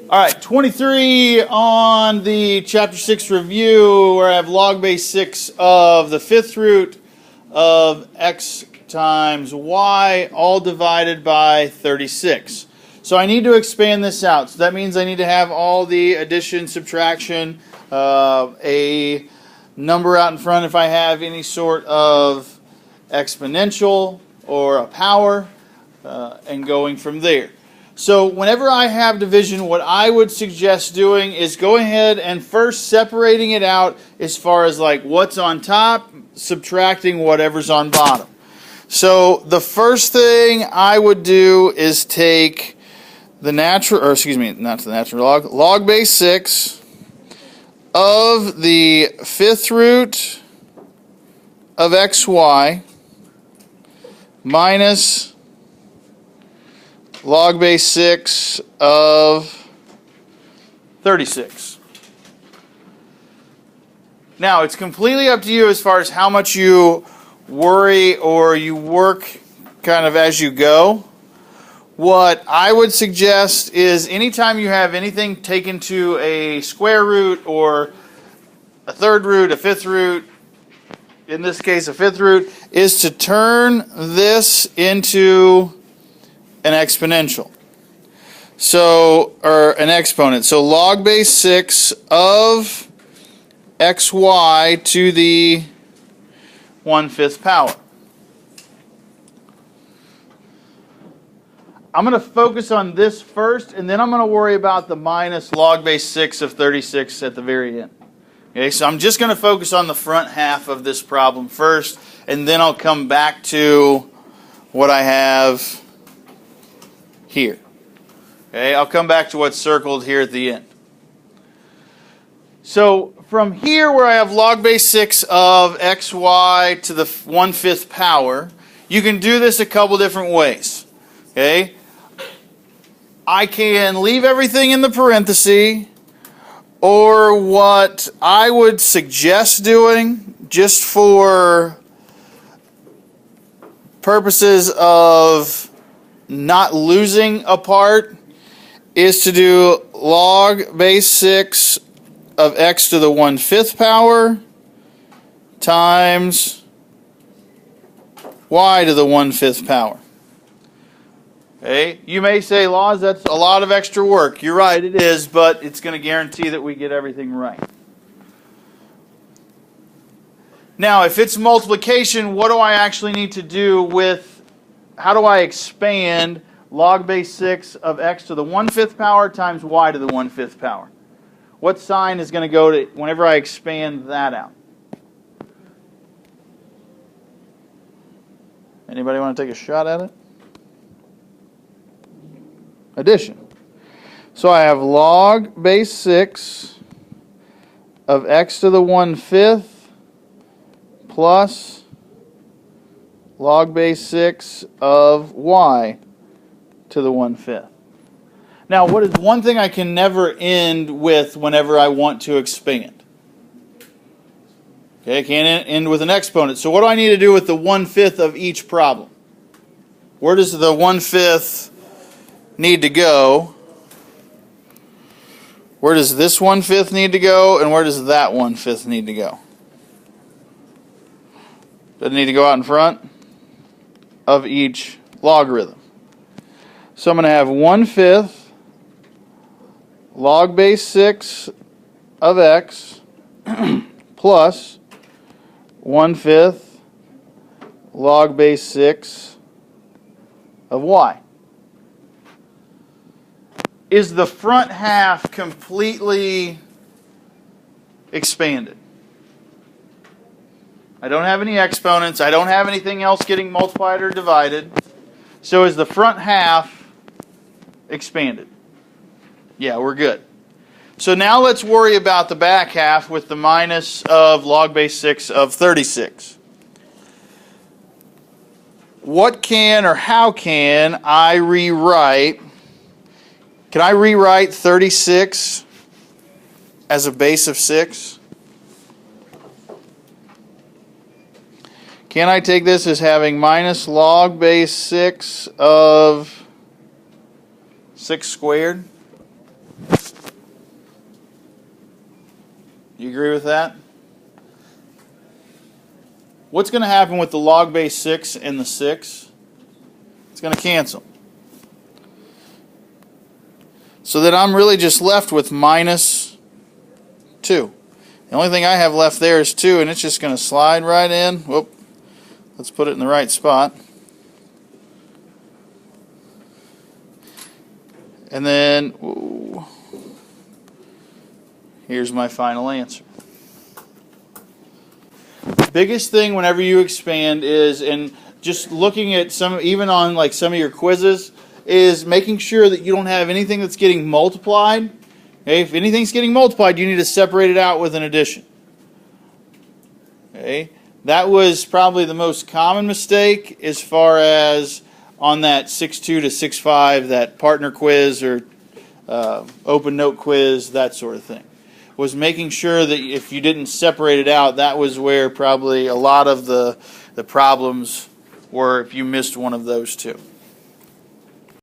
All right, 23 on the chapter 6 review, where I have log base 6 of the fifth root of x times y, all divided by 36. So I need to expand this out. So that means I need to have all the addition, subtraction, a number out in front if I have any sort of exponential or a power, and going from there. So whenever I have division, what I would suggest doing is go ahead and first separating it out as far as like what's on top, subtracting whatever's on bottom. So the first thing I would do is take the log base 6 of the fifth root of xy minus log base 6 of 36. Now, it's completely up to you as far as how much you worry or you work kind of as you go. What I would suggest is anytime you have anything taken to a square root or a third root, a fifth root, in this case a fifth root, is to turn this into an exponential. So, or an exponent. So log base 6 of xy to the 1/5 power. I'm going to focus on this first, and then I'm going to worry about the minus log base 6 of 36 at the very end. Okay, so I'm just going to focus on the front half of this problem first, and then I'll come back to what I have here. Okay, I'll come back to what's circled here at the end. So from here where I have log base 6 of xy to the 1/5 power, you can do this a couple different ways. Okay, I can leave everything in the parenthesis, or what I would suggest doing, just for purposes of not losing a part, is to do log base 6 of x to the 1/5 power times y to the 1/5 power. Okay, you may say, Laws, that's a lot of extra work. You're right, it is, but it's going to guarantee that we get everything right. Now, if it's multiplication, what do I actually need to do with, how do I expand log base 6 of x to the 1/5 power times y to the 1/5 power? What sign is going to go to whenever I expand that out? Anybody want to take a shot at it? Addition. So I have log base 6 of x to the 1/5 plus log base 6 of y to the 1/5. Now, what is one thing I can never end with whenever I want to expand? Okay, I can't end with an exponent. So what do I need to do with the 1/5 of each problem? Where does the 1/5 need to go? Where does this 1/5 need to go, and where does that 1/5 need to go? Does it need to go out in front of each logarithm? So I'm going to have 1/5 log base 6 of x plus 1/5 log base 6 of y. Is the front half completely expanded? I don't have any exponents. I don't have anything else getting multiplied or divided. So is the front half expanded? Yeah, we're good. So now let's worry about the back half with the minus of log base 6 of 36. What can or how can I rewrite? Can I rewrite 36 as a base of 6? Can I take this as having minus log base 6 of 6 squared? You agree with that? What's going to happen with the log base 6 and the 6? It's going to cancel. So that I'm really just left with minus 2. The only thing I have left there is 2, and it's just going to slide right in. Whoop. Let's put it in the right spot. And then, ooh, here's my final answer. Biggest thing whenever you expand is, and just looking at some, even on like some of your quizzes, is making sure that you don't have anything that's getting multiplied. Okay? If anything's getting multiplied, you need to separate it out with an addition. Okay? That was probably the most common mistake as far as on that 6.2 to 6.5, that partner quiz or open note quiz, that sort of thing. Was making sure that if you didn't separate it out, that was where probably a lot of the problems were if you missed one of those two.